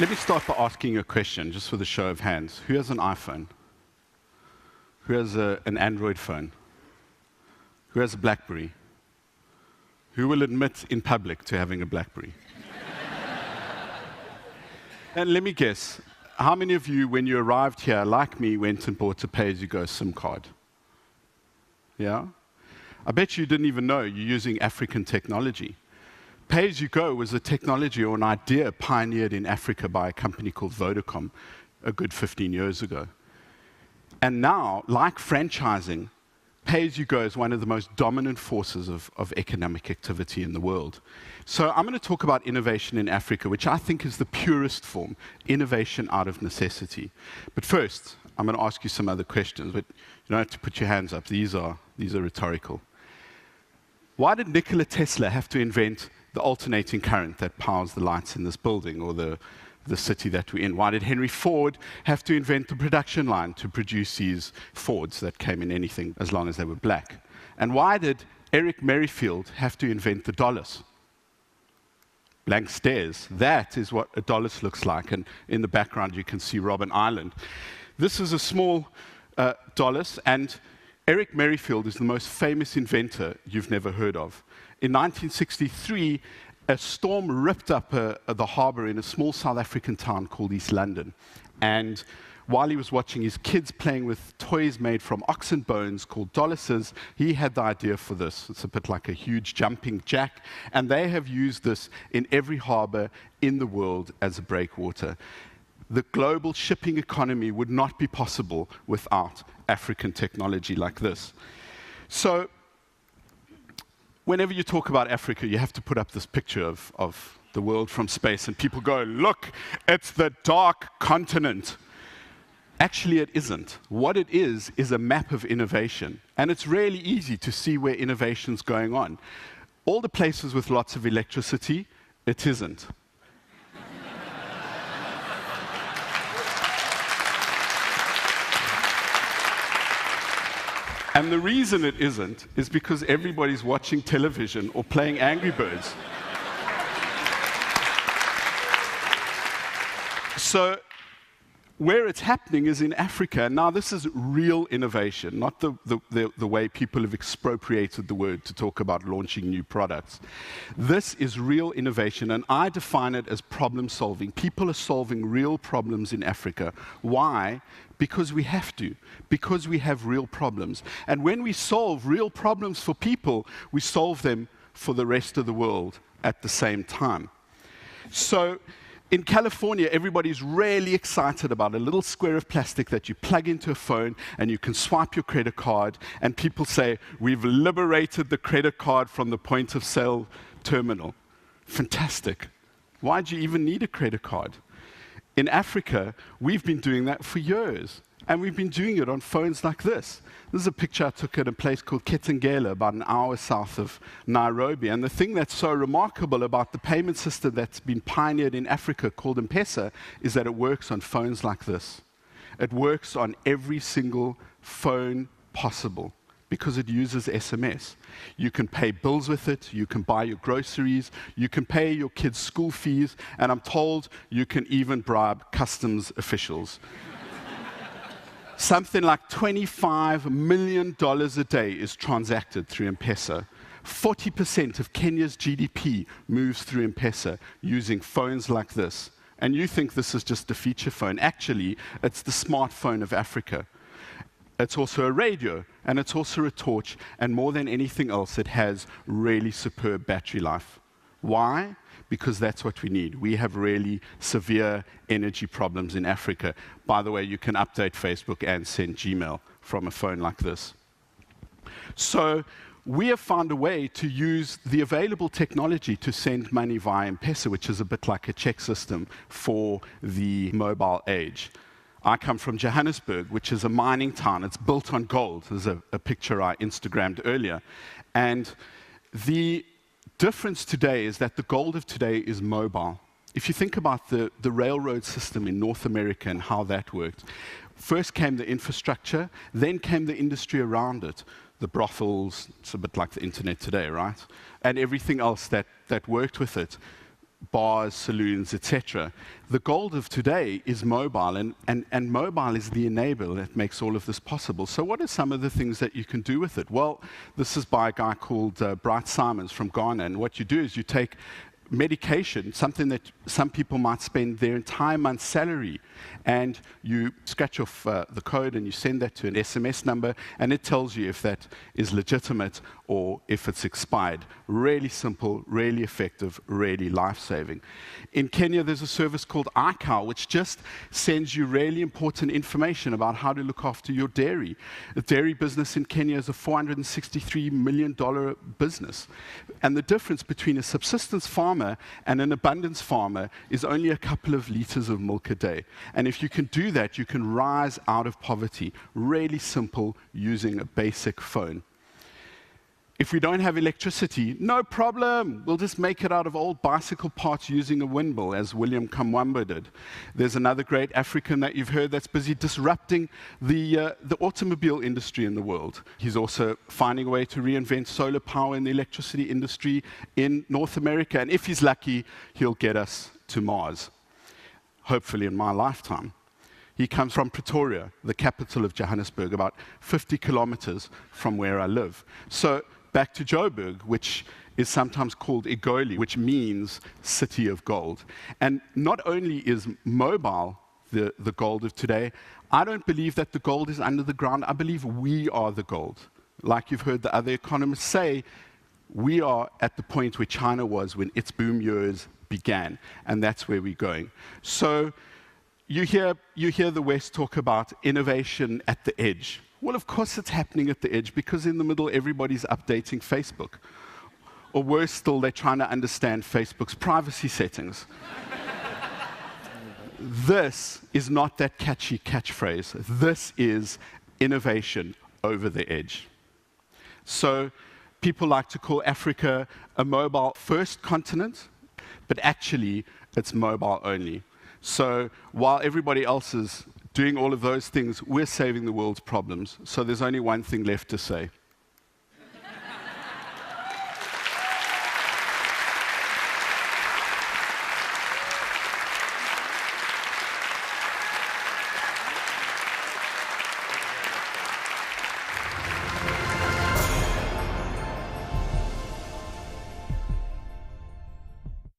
Let me start by asking a question, just for the show of hands. Who has an iPhone? Who has an Android phone? Who has a BlackBerry? Who will admit in public to having a BlackBerry? And let me guess, how many of you, when you arrived here, like me, went and bought a pay-as-you-go SIM card? Yeah? I bet you didn't even know you're using African technology. Pay-as-you-go was a technology or an idea pioneered in Africa by a company called Vodacom a good 15 years ago. And now, like franchising, pay-as-you-go is one of the most dominant forces of economic activity in the world. So I'm going to talk about innovation in Africa, which I think is the purest form, innovation out of necessity. But first, I'm going to ask you some other questions, but you don't have to put your hands up. These are rhetorical. Why did Nikola Tesla have to invent the alternating current that powers the lights in this building or the city that we're in? Why did Henry Ford have to invent the production line to produce these Fords that came in anything as long as they were black? And why did Eric Merrifield have to invent the dollars? Blank stares. That is what a dollars looks like. And in the background, you can see Robben Island. This is a small dollars, and Eric Merrifield is the most famous inventor you've never heard of. In 1963, a storm ripped up the harbor in a small South African town called East London. And while he was watching his kids playing with toys made from oxen bones called doluses, he had the idea for this. It's a bit like a huge jumping jack. And they have used this in every harbor in the world as a breakwater. The global shipping economy would not be possible without African technology like this. So, whenever you talk about Africa, you have to put up this picture of the world from space, and people go, look, it's the dark continent. Actually, it isn't. What it is a map of innovation, and it's really easy to see where innovation's going on. All the places with lots of electricity, it isn't. And the reason it isn't is because everybody's watching television or playing Angry Birds. So, where it's happening is in Africa. Now, this is real innovation, not the way people have expropriated the word to talk about launching new products. This is real innovation, and I define it as problem solving. People are solving real problems in Africa. Why? Because we have to, because we have real problems. And when we solve real problems for people, we solve them for the rest of the world at the same time. So, in California, everybody's really excited about a little square of plastic that you plug into a phone and you can swipe your credit card, and people say, we've liberated the credit card from the point of sale terminal. Fantastic. Why do you even need a credit card? In Africa, we've been doing that for years, and we've been doing it on phones like this. This is a picture I took at a place called Ketengela, about an hour south of Nairobi. And the thing that's so remarkable about the payment system that's been pioneered in Africa called M-Pesa is that it works on phones like this. It works on every single phone possible because it uses SMS. You can pay bills with it, you can buy your groceries, you can pay your kids' school fees, and I'm told you can even bribe customs officials. Something like $25 million a day is transacted through M-Pesa. 40% of Kenya's GDP moves through M-Pesa using phones like this. And you think this is just a feature phone. Actually, it's the smartphone of Africa. It's also a radio, and it's also a torch, and more than anything else, it has really superb battery life. Why? Because that's what we need. We have really severe energy problems in Africa. By the way, you can update Facebook and send Gmail from a phone like this. So we have found a way to use the available technology to send money via M-Pesa, which is a bit like a check system for the mobile age. I come from Johannesburg, which is a mining town. It's built on gold. There's a picture I Instagrammed earlier. And the difference today is that the gold of today is mobile. If you think about the railroad system in North America and how that worked, first came the infrastructure, then came the industry around it. The brothels, it's a bit like the internet today, right? And everything else that worked with it. bars, saloons, etc. The gold of today is mobile, and mobile is the enabler that makes all of this possible. So what are some of the things that you can do with it? Well, this is by a guy called Bright Simons from Ghana, and what you do is you take medication, something that some people might spend their entire month's salary, and you scratch off the code and you send that to an SMS number, and it tells you if that is legitimate or if it's expired. Really simple, really effective, really life-saving. In Kenya, there's a service called iCow, which just sends you really important information about how to look after your dairy. The dairy business in Kenya is a $463 million business. And the difference between a subsistence farmer and an abundance farmer is only a couple of liters of milk a day. And if you can do that, you can rise out of poverty. Really simple, using a basic phone. If we don't have electricity, no problem. We'll just make it out of old bicycle parts using a windmill, as William Kamwamba did. There's another great African that you've heard that's busy disrupting the automobile industry in the world. He's also finding a way to reinvent solar power in the electricity industry in North America. And if he's lucky, he'll get us to Mars, hopefully in my lifetime. He comes from Pretoria, the capital of Johannesburg, about 50 kilometers from where I live. So back to Joburg, which is sometimes called Egoli, which means city of gold. And not only is mobile the gold of today, I don't believe that the gold is under the ground. I believe we are the gold. Like you've heard the other economists say, we are at the point where China was when its boom years began, and that's where we're going. So you hear the West talk about innovation at the edge. Well, of course it's happening at the edge, because in the middle everybody's updating Facebook. Or worse still, they're trying to understand Facebook's privacy settings. This is not that catchy catchphrase. This is innovation over the edge. So people like to call Africa a mobile-first continent, but actually it's mobile only. So while everybody else is doing all of those things, we're saving the world's problems. So there's only one thing left to say.